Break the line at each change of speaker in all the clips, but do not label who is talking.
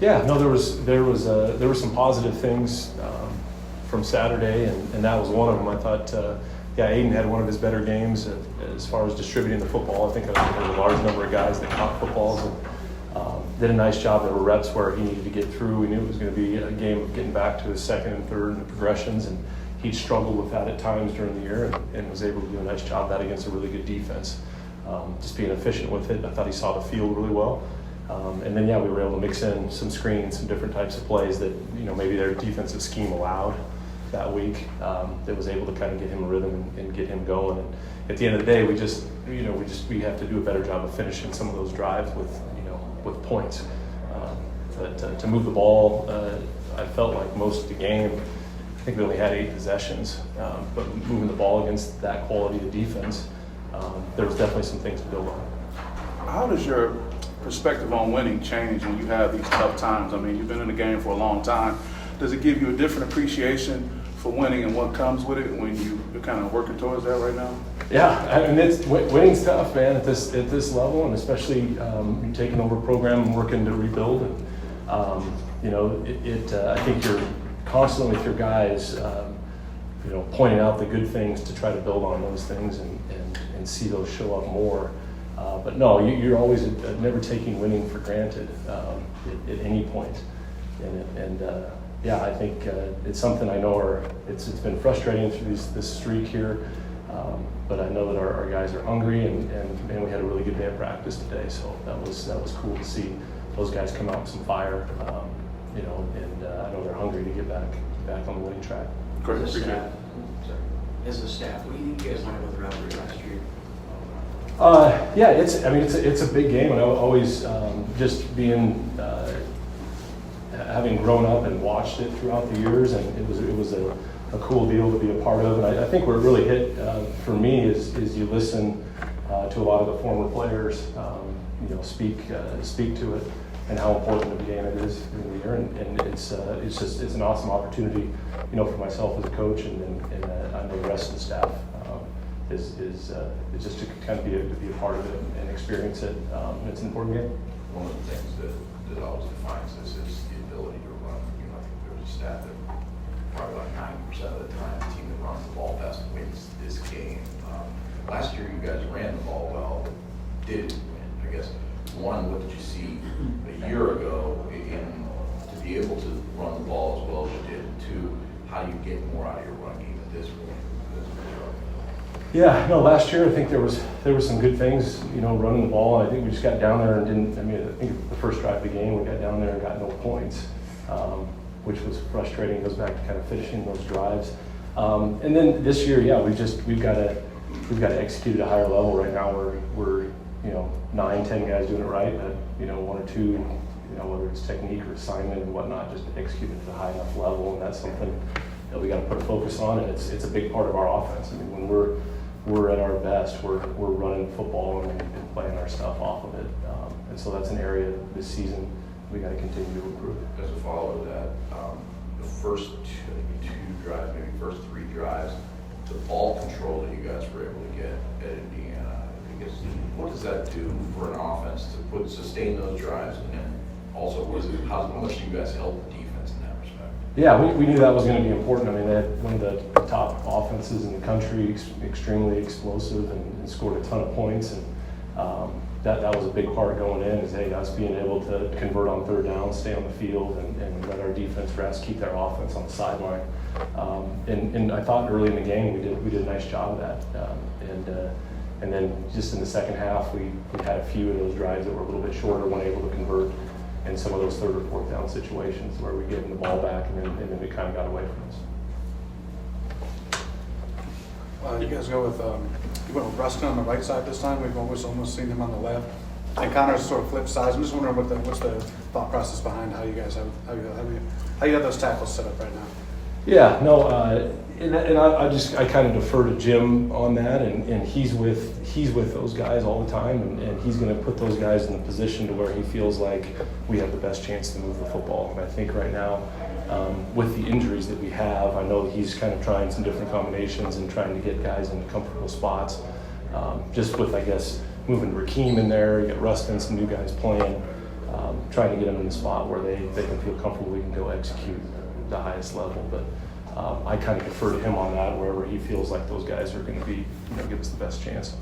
Yeah, no, there were some positive things from Saturday, and that was one of them. I thought, Aiden had one of his better games as far as distributing the football. I think there was a large number of guys that caught footballs and did a nice job. There were reps where he needed to get through. We knew it was going to be a game of getting back to his second and third and the progressions, and he struggled with that at times during the year and was able to do a nice job of that against a really good defense. Just being efficient with it. I thought he saw the field really well. And then, we were able to mix in some screens, some different types of plays that, maybe their defensive scheme allowed that week. That was able to kind of get him a rhythm and get him going. And at the end of the day, we have to do a better job of finishing some of those drives with points. But to move the ball, I felt like most of the game, I think we only had 8 possessions. But moving the ball against that quality of defense, there was definitely some things to build on.
How does your perspective on winning change when you have these tough times? I mean, you've been in the game for a long time. Does it give you a different appreciation for winning and what comes with it when you're kind of working towards that right now?
Yeah, I mean, winning's tough, man, at this level, and especially you're taking over a program and working to rebuild. And I think you're constantly with your guys, pointing out the good things to try to build on those things and see those show up more. But no, you're always never taking winning for granted at any point. I think it's something I know it's been frustrating through this streak here. But I know that our guys are hungry and we had a really good day of practice today. So that was cool to see those guys come out with some fire. I know they're hungry to get back on the winning track.
Great, appreciate it.
As a staff, what do you think you guys learned about the rivalry last year?
It's a big game, and I always just being having grown up and watched it throughout the years, and it was a cool deal to be a part of. And I think where it really hit for me is you listen to a lot of the former players, speak to it and how important of a game it is in the year, and it's an awesome opportunity, for myself as a coach, and I know the rest of the staff. Is just to kind of be a part of it and experience it. It's an important game.
One of the things that always defines this is the ability to run. I think there's a stat that probably like 90% of the time, the team that runs the ball best wins this game. Last year, you guys ran the ball well, did win. I guess one, what did you see a year ago to be able to run the ball as well as you did? And two, how do you get more out of your run game at this point?
Yeah, no, last year I think there was some good things, running the ball. I think we just got down there and I think the first drive of the game, we got down there and got no points, which was frustrating. It goes back to kind of finishing those drives. And then this year, we've got to execute at a higher level right now. We're 9-10 guys doing it right, but, one or two, whether it's technique or assignment and whatnot, just execute it at a high enough level, and that's something that we got to put a focus on, and it's a big part of our offense. I mean, when we're at our best, we're running football and playing our stuff off of it, and so that's an area this season we got to continue to improve.
As a follow to that, the first two drives, maybe first 3 drives, the ball control that you guys were able to get at Indiana, I guess, what does that do for an offense to sustain those drives, and also how much do you guys help the defense in that respect?
Yeah, we knew that was going to be important. I mean, they had one of the top offenses in the country, extremely explosive, and scored a ton of points. And that was a big part going in, is us being able to convert on third down, stay on the field, and let our defense rest, keep their offense on the sideline. And I thought early in the game we did a nice job of that. And then just in the second half, we had a few of those drives that were a little bit shorter, weren't able to convert in some of those third or fourth down situations where we gave them the ball back and then we kind of got away from us.
You guys go with you went with Rustin on the right side this time. We've almost seen him on the left, and Connor's sort of flip sides. I'm just wondering what's the thought process behind how you guys have those tackles set up right now.
Yeah, no, I kind of defer to Jim on that, and he's with those guys all the time, and he's going to put those guys in the position to where he feels like we have the best chance to move the football. And I think right now, with the injuries that we have, I know that he's kind of trying some different combinations and trying to get guys in comfortable spots. Just with, I guess, moving Rakeem in there, you got Rustin, some new guys playing. trying to get them in the spot where they can feel comfortable we can go execute the highest level. But I kind of defer to him on that wherever he feels like those guys are going to be, give us the best chance.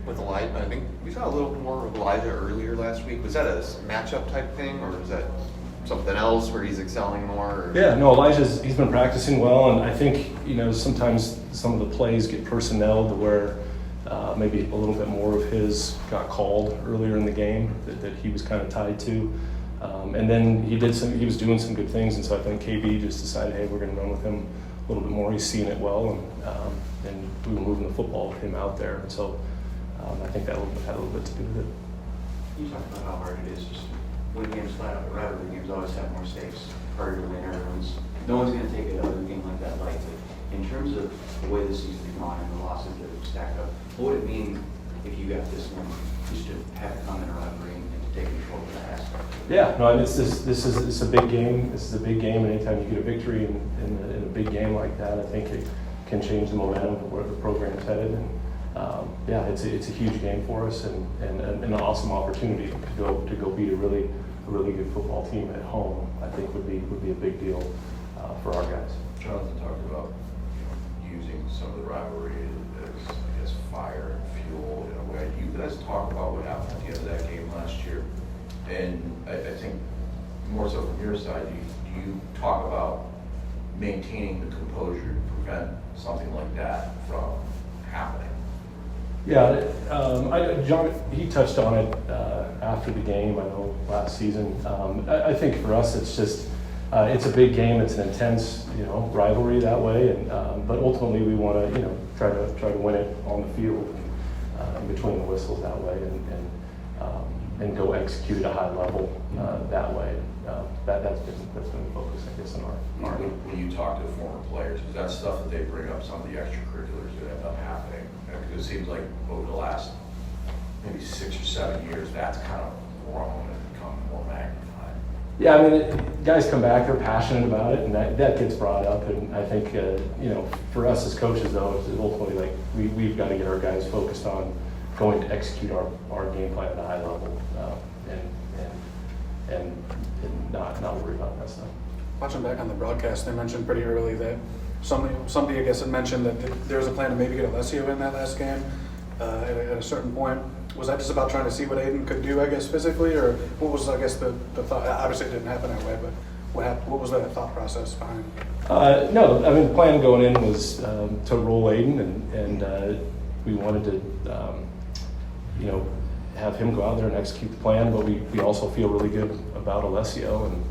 With Elijah, I think we saw a little more of Elijah earlier last week. Was that a matchup type thing, or was that something else where he's excelling more? Or?
Yeah, no, he's been practicing well, and I think, sometimes some of the plays get personnel to where maybe a little bit more of his got called earlier in the game that he was kind of tied to. And then he was doing some good things, and so I think KB just decided, hey, we're going to run with him a little bit more. He's seeing it well, and we were moving the football with him out there. And so I think that had a little bit to do with it.
You talked about how hard it is just win games flat out. Rivalry games always have more stakes, harder to win. No one's going to take another game like that lightly. In terms of the way the season's gone and the losses that have stacked up, what would it mean if you got this one just to have it come in a rivalry and to take control of that aspect?
Yeah, no, and it's a big game. This is a big game, and anytime you get a victory in a big game like that, I think it can change the momentum of where the program's headed. And it's a huge game for us, and an awesome opportunity to go beat a really good football team at home. I think would be a big deal for our guys.
Jonathan talked about using some of the rivalry as, I guess, fire and fuel in a way. You guys talk about what happened at the end of that game last year, and I think more so from your side, do you talk about maintaining the composure to prevent something like that from happening?
Yeah, John, he touched on it after the game, I know, last season. I think for us, it's just, it's a big game. It's an intense, rivalry that way. And but ultimately, we want to, try to win it on the field, in between the whistles that way, and go execute at a high level that way. That's been the focus, I guess, in our
When you talk to former players, is that stuff that they bring up, some of the extracurriculars that end up happening? Because it seems like over the last maybe 6 or 7 years, that's kind of grown and become more magnified.
Yeah, I mean, guys come back, they're passionate about it, and that gets brought up. And I think, for us as coaches, though, it's ultimately like we've got to get our guys focused on going to execute our game plan at a high level, and not worry about that stuff.
Watching back on the broadcast, they mentioned pretty early that somebody I guess had mentioned that there was a plan to maybe get Alessio in that last game at a certain point. Was that just about trying to see what Aiden could do, I guess, physically, or what was, I guess, the thought? Obviously, it didn't happen that way, but what was that thought process behind?
No, I mean, the plan going in was to roll Aiden, and we wanted to, have him go out there and execute the plan. But we also feel really good about Alessio, and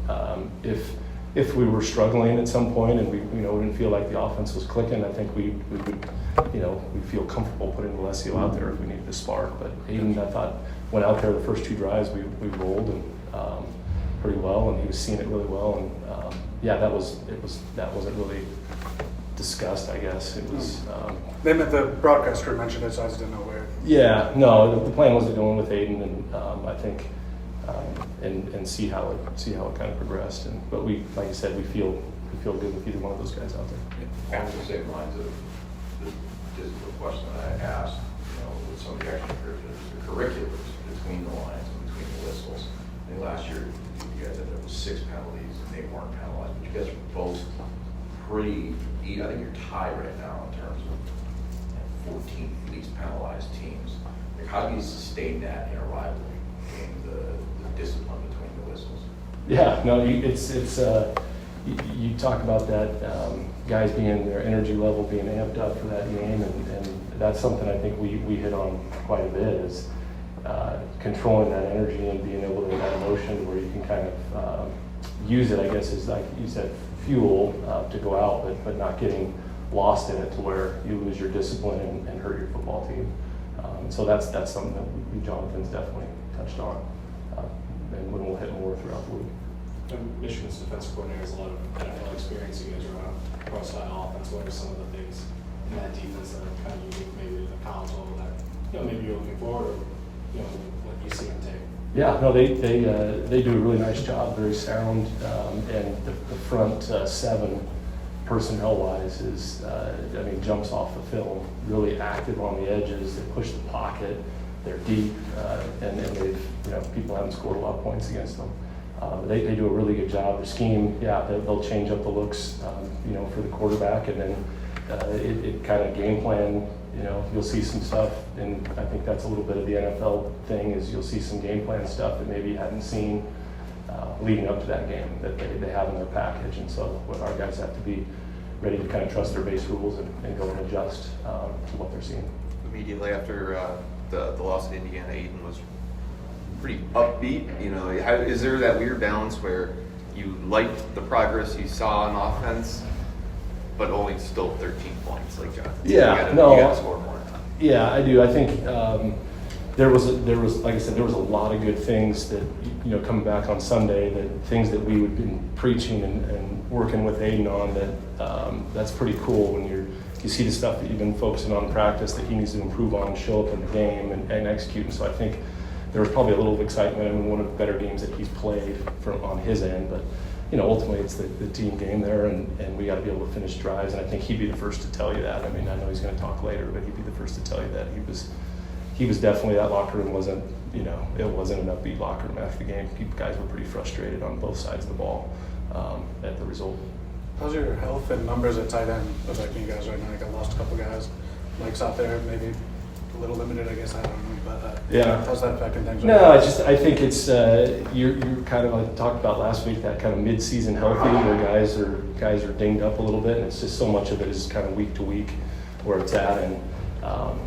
if we were struggling at some point and we didn't feel like the offense was clicking, I think we would we feel comfortable putting Alessio out there if we needed to spark. But Aiden, I thought, went out there the first 2 drives, we rolled and pretty well, and he was seeing it really well. And that wasn't really discussed, I guess. It was.
They meant the broadcast crew mentioned it, so I just didn't know where.
Yeah, no, the plan was to go in with Aiden, and I think. And see how it kind of progressed. But like I said, we feel good with either one of those guys out there.
Along the same lines of just the question that I asked, with some of the extracurriculars, the curriculars between the lines and between the whistles. I think last year you guys ended up with 6 penalties and they weren't penalized, but you guys were both pretty. I think you're tied right now in terms of 14 least penalized teams. Like, how do you sustain that in a rivalry game? The discipline between the whistles.
Yeah, no, you talk about that, guys being their energy level being amped up for that game, and that's something I think we hit on quite a bit, is controlling that energy and being able to have that emotion where you can kind of use it, I guess, as like you said, fuel to go out, but not getting lost in it to where you lose your discipline and hurt your football team. So that's something that Jonathan's definitely touched on, and we'll hit more throughout the week.
Michigan's defensive coordinator has a lot of NFL experience. You guys are on a pro-style offense. What are some of the things in that defense that are kind of unique, maybe to the college level that maybe you're looking forward, or what you see on tape?
Yeah, no, they do a really nice job, very sound, and the front 7 personnel-wise is, jumps off the film, really active on the edges. They push the pocket, they're deep, and they've, people haven't scored a lot of points against them. They do a really good job. The scheme, they'll change up the looks, for the quarterback, and then it kind of game plan. You'll see some stuff, and I think that's a little bit of the NFL thing, is you'll see some game plan stuff that maybe you hadn't seen leading up to that game that they have in their package. And so what our guys have to be ready to kind of trust their base rules and go and adjust to what they're seeing.
Immediately after the loss to Indiana, Aiden was pretty upbeat. Is there that weird balance where you liked the progress you saw on offense, but only still 13 points, like Jonathan said?
Yeah,
you gotta score more.
Yeah, I do. I think there was, like I said, there was a lot of good things that, coming back on Sunday, that things that we would been preaching and working with Aiden on, that's pretty cool when you see the stuff that you've been focusing on in practice that he needs to improve on, show up in the game and execute. And so I think there was probably a little excitement. I mean, one of the better games that he's played on his end, but ultimately it's the team game there, and we got to be able to finish drives. And I think he'd be the first to tell you that. I mean, I know he's going to talk later, but he'd be the first to tell you that he was definitely, that locker room wasn't, it wasn't an upbeat locker room after the game. Guys were pretty frustrated on both sides of the ball at the result.
How's your health and numbers at tight end affecting you guys right now? I lost a couple guys. Mike's out there, maybe a little limited, I guess. I don't know, but how's that affecting things?
No, I think it's you're kind of like talked about last week, that kind of mid-season healthy where guys are dinged up a little bit, and it's just so much of it is kind of week to week where it's at. And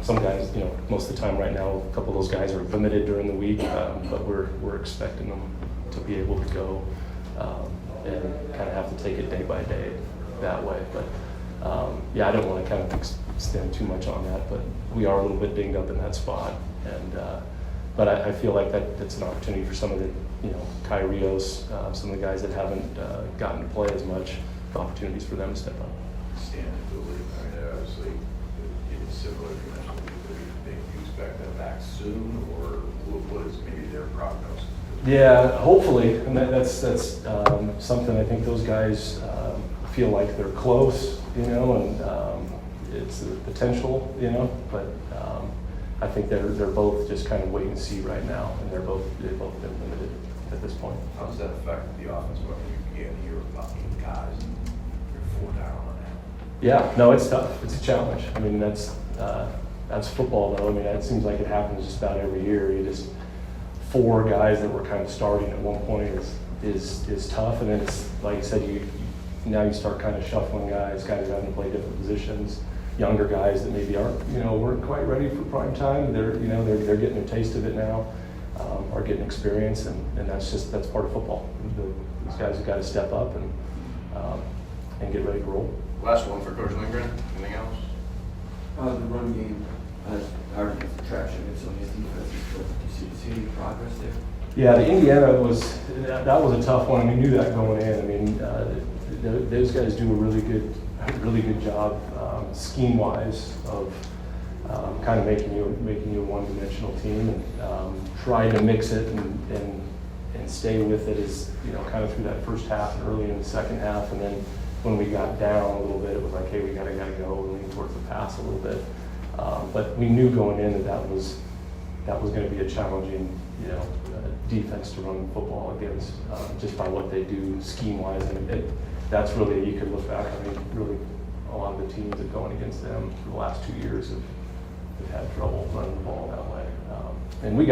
some guys, most of the time right now, a couple of those guys are limited during the week, but we're expecting them to be able to go and kind of have to take it day by day that way. But I don't want to kind of extend too much on that, but we are a little bit dinged up in that spot. And but I feel like that's an opportunity for some of the, Kai Rios, some of the guys that haven't gotten to play as much, opportunities for them to step up.
Stand in the league. I mean, obviously, it's similar to do you expect them back soon, or what is maybe their prognosis?
Yeah, hopefully, and that's something I think those guys feel like they're close, and it's the potential, but I think they're both just kind of wait and see right now, and they've both been limited at this point.
How does that affect the offense when you began to hear about 8 guys and you're 4 down on that?
Yeah, no, it's tough. It's a challenge. I mean, that's football, though. I mean, it seems like it happens just about every year. You just 4 guys that were kind of starting at one point is tough, and then it's like you said, now you start kind of shuffling guys having to play different positions, younger guys that maybe aren't, weren't quite ready for prime time. They're getting a taste of it now, are getting experience, and that's part of football. These guys have got to step up and get ready to roll.
Last one for Coach Lindgren. Anything else?
The run game has already got the traction against some of these defenses, but do you see any progress there?
Yeah, the Indiana was a tough one. We knew that going in. I mean, those guys do a really good job scheme-wise of kind of making you a one-dimensional team, and try to mix it and stay with it as kind of through that first half and early in the second half, and then when we got down a little bit, it was like, hey, we gotta go lean towards the pass a little bit. But we knew going in that was going to be a challenging, defense to run the football against, just by what they do scheme-wise. And that's really, you could look back. I mean, really, a lot of the teams that going against them for the last 2 years have had trouble running the ball that way. And we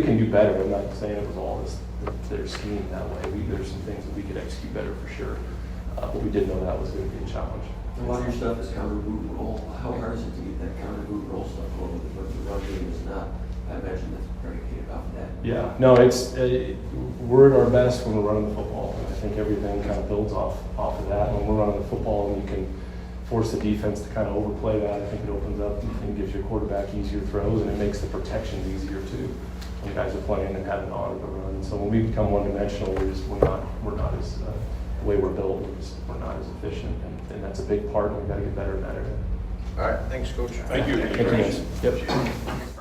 can do better. I'm not saying it was all their scheme that way. There's some things that we could execute better for sure. But we did know that was going to be a challenge.
A lot of your stuff is counter boot and roll. How hard is it to get that counter boot and roll stuff going? But the run game is not. I imagine that's predicated off of that.
Yeah, no, we're at our best when we're running the football. And I think everything kind of builds off of that. When we're running the football and you can force the defense to kind of overplay that, I think it opens up and gives your quarterback easier throws, and it makes the protections easier too. When guys are playing and having to honor the run. So when we become one-dimensional, we're not as the way we're built, we're not as efficient, and that's a big part, and we've got to get better at that area.
All right. Thanks, Coach.
Thank you.
Thank you, guys. Yep.